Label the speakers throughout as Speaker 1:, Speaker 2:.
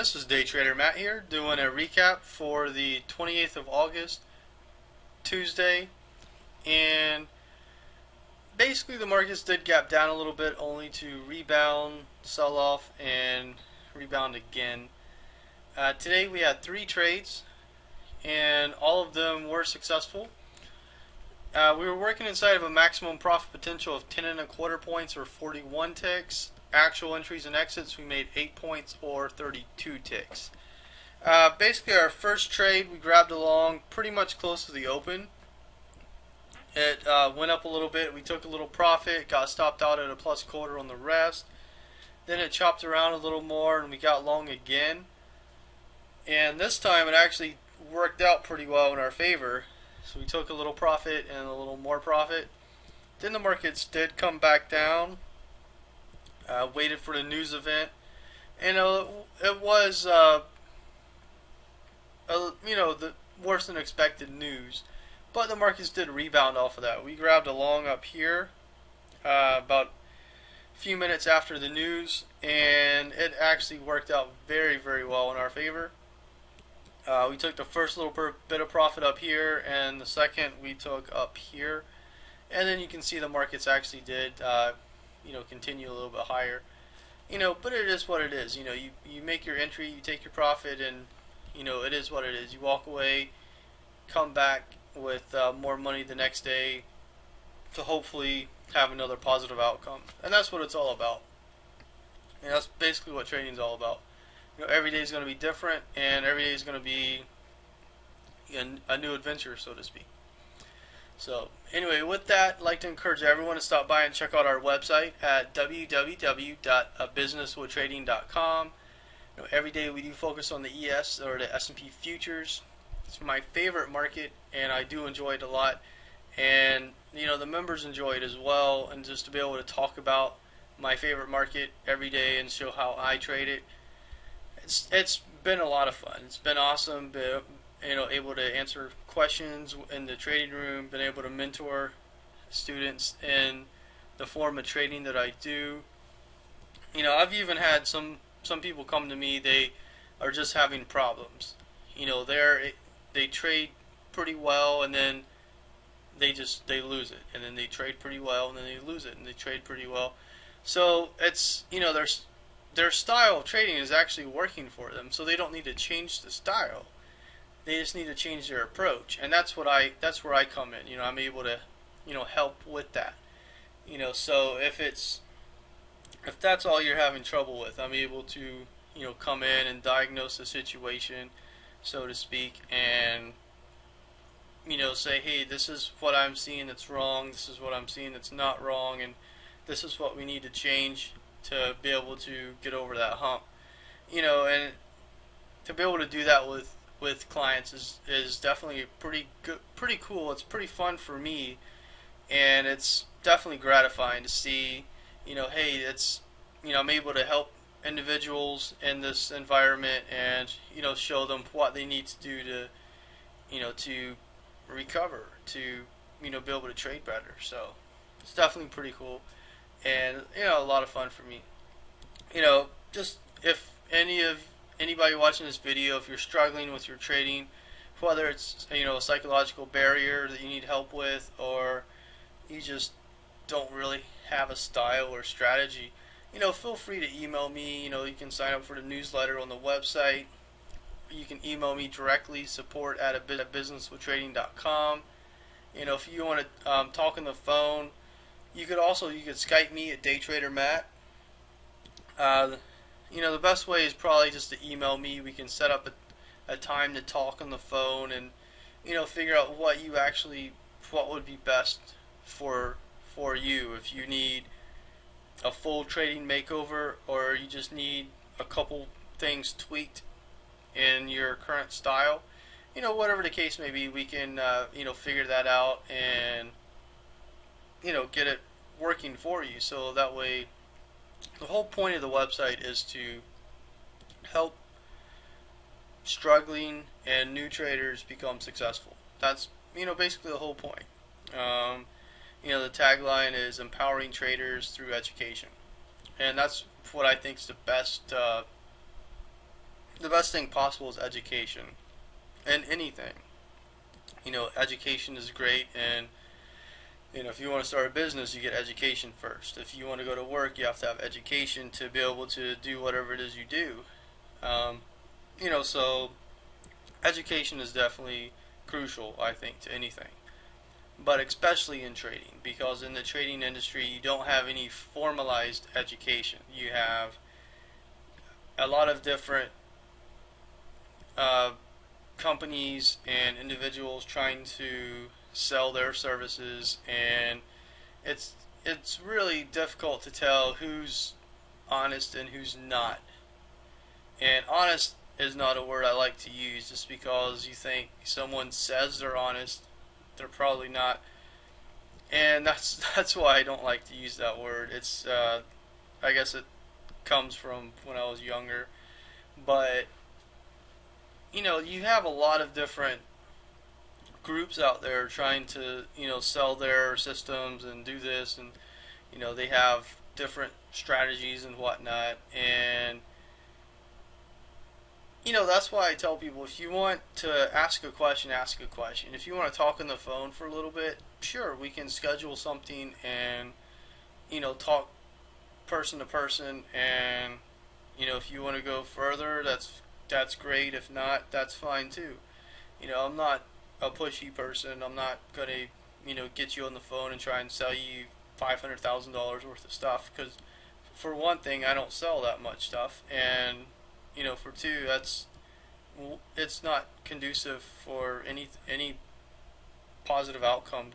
Speaker 1: This is Day Trader Matt here, doing a recap for the 28th of August, Tuesday, and basically the markets did gap down a little bit, only to rebound, sell off, and rebound again. Today we had 3 trades, and all of them were successful. We were working inside of a maximum profit potential of 10.25 points or 41 ticks. Actual entries and exits, we made 8 points or 32 ticks. Basically, our first trade, we grabbed along pretty much close to the open. It went up a little bit. We took a little profit, got stopped out at a plus quarter on the rest. Then it chopped around a little more, and we got long again. And this time, it actually worked out pretty well in our favor. So we took a little profit and a little more profit. Then the markets did come back down. Waited for the news event, and it was the worse than expected news, but the markets did rebound off of that. We grabbed a long up here about a few minutes after the news, and it actually worked out very, very well in our favor. We took the first little bit of profit up here, and the second we took up here, and then you can see the markets actually did continue a little bit higher, but it is what it is. You make your entry, you take your profit, and it is what it is. You walk away, come back with more money the next day to hopefully have another positive outcome, and that's what it's all about. That's basically what trading is all about. Every day is going to be different, and every day is going to be a new adventure, so to speak. So anyway, with that, I'd like to encourage everyone to stop by and check out our website at www.businesswithtrading.com. Every day we do focus on the ES, or the S&P Futures. It's my favorite market, and I do enjoy it a lot. And the members enjoy it as well. And just to be able to talk about my favorite market every day and show how I trade it, it's been a lot of fun. It's been awesome. Able to answer questions in the trading room, been able to mentor students in the form of trading that I do. I've even had some people come to me, they are just having problems. They trade pretty well, and then they lose it, and then they trade pretty well, and then they lose it, and they trade pretty well. So it's their style of trading is actually working for them, so they don't need to change the style. They just need to change their approach, and that's where I come in. I'm able to help with that. So if that's all you're having trouble with, I'm able to come in and diagnose the situation, so to speak, and say, hey, this is what I'm seeing that's wrong, this is what I'm seeing that's not wrong, and this is what we need to change to be able to get over that hump. And to be able to do that with clients is definitely pretty cool. It's pretty fun for me, and it's definitely gratifying to see, hey, it's I'm able to help individuals in this environment, and show them what they need to do to to recover, to be able to trade better. So it's definitely pretty cool, and a lot of fun for me. Just if anybody watching this video, if you're struggling with your trading, whether it's a psychological barrier that you need help with, or you just don't really have a style or strategy, feel free to email me. You can sign up for the newsletter on the website. You can email me directly, support@businesswithtrading.com. If you want to talk on the phone, you could Skype me at DayTraderMatt. The best way is probably just to email me. We can set up a time to talk on the phone, and figure out what would be best for you. If you need a full trading makeover, or you just need a couple things tweaked in your current style, whatever the case may be, we can figure that out and get it working for you. So that way, the whole point of the website is to help struggling and new traders become successful. That's basically the whole point. The tagline is empowering traders through education, and that's what I think is the best the best thing possible is education and anything. Education is great, and if you want to start a business, you get education first. If you want to go to work, you have to have education to be able to do whatever it is you do. Um, so education is definitely crucial, I think, to anything, but especially in trading, because in the trading industry, you don't have any formalized education. You have a lot of different uh, companies and individuals trying to sell their services, and it's really difficult to tell who's honest and who's not. And honest is not a word I like to use, just because you think someone says they're honest, they're probably not. And that's why I don't like to use that word. It's I guess it comes from when I was younger, but you have a lot of different groups out there trying to sell their systems and do this, and they have different strategies and whatnot. And that's why I tell people, if you want to ask a question, ask a question. If you want to talk on the phone for a little bit, sure, we can schedule something and talk person to person. And if you want to go further, that's great. If not, that's fine too. I'm not a pushy person. I'm not gonna get you on the phone and try and sell you $500,000 worth of stuff, because for one thing, I don't sell that much stuff, and for two, it's not conducive for any positive outcome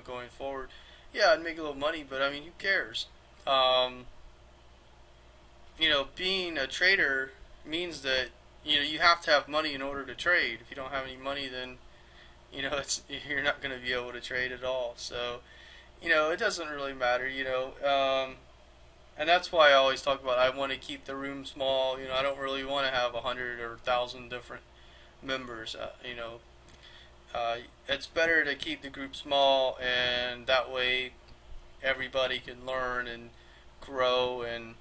Speaker 1: going forward. Yeah, I'd make a little money, but I mean, who cares? um, Being a trader means that you have to have money in order to trade. If you don't have any money, then you're not going to be able to trade at all. So it doesn't really matter. And that's why I always talk about, I want to keep the room small. I don't really want to have 100 or 1,000 different members. It's better to keep the group small, and that way everybody can learn and grow. And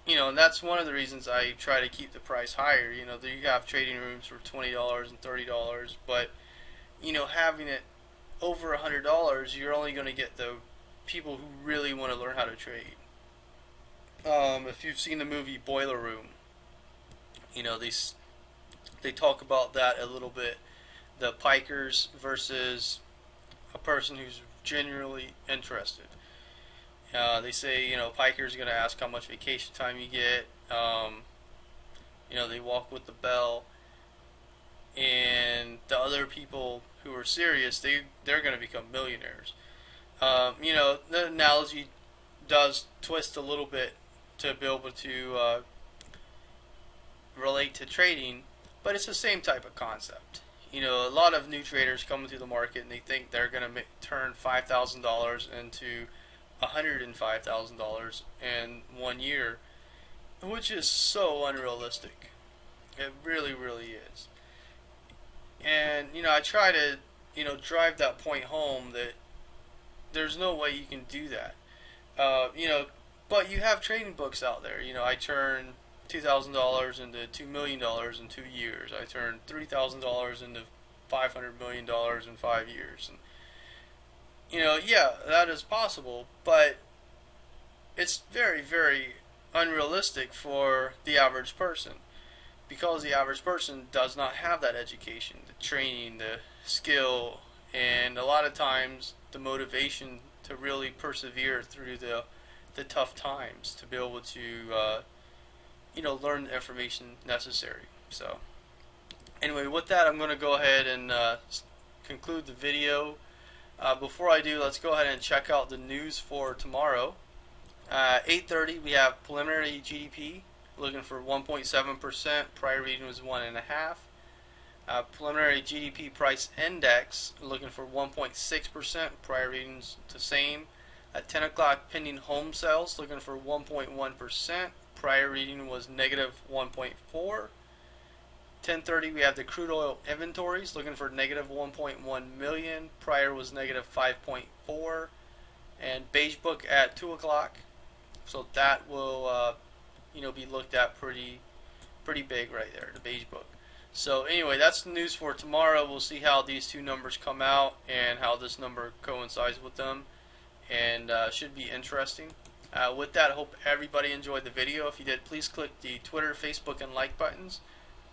Speaker 1: and that's one of the reasons I try to keep the price higher. You have trading rooms for $20 and $30, but having it over $100, you're only going to get the people who really want to learn how to trade. If you've seen the movie Boiler Room, they talk about that a little bit. The pikers versus a person who's genuinely interested. They say, pikers are going to ask how much vacation time you get. They walk with the bell. And the other people who are serious, they're going to become millionaires. The analogy does twist a little bit to be able to relate to trading, but it's the same type of concept. A lot of new traders come into the market and they think they're going to turn $5,000 into $105,000 in 1 year, which is so unrealistic. It really, really is. And I try to drive that point home, that there's no way you can do that. But you have trading books out there. I turned $2,000 into $2 million in 2 years. I turned $3,000 into $500 million in 5 years. And yeah, that is possible, but it's very, very unrealistic for the average person, because the average person does not have that education, the training, the skill, and a lot of times the motivation to really persevere through the tough times, to be able to learn the information necessary. So anyway, with that, I'm going to go ahead and conclude the video. Before I do, let's go ahead and check out the news for tomorrow. 8:30, we have preliminary GDP looking for 1.7%. Prior reading was 1.5. Preliminary GDP price index looking for 1.6%. Prior readings the same. At 10 o'clock, pending home sales looking for 1.1%. Prior reading was negative 1.4. 10:30, we have the crude oil inventories looking for negative 1.1 million. Prior was negative 5.4. And beige book at 2 o'clock. So that will be looked at pretty big right there, the beige book. So anyway, that's the news for tomorrow. We'll see how these two numbers come out and how this number coincides with them, and should be interesting. With that, I hope everybody enjoyed the video. If you did, please click the Twitter, Facebook, and like buttons.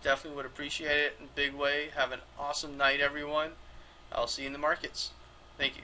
Speaker 1: Definitely would appreciate it in a big way. Have an awesome night, everyone. I'll see you in the markets. Thank you.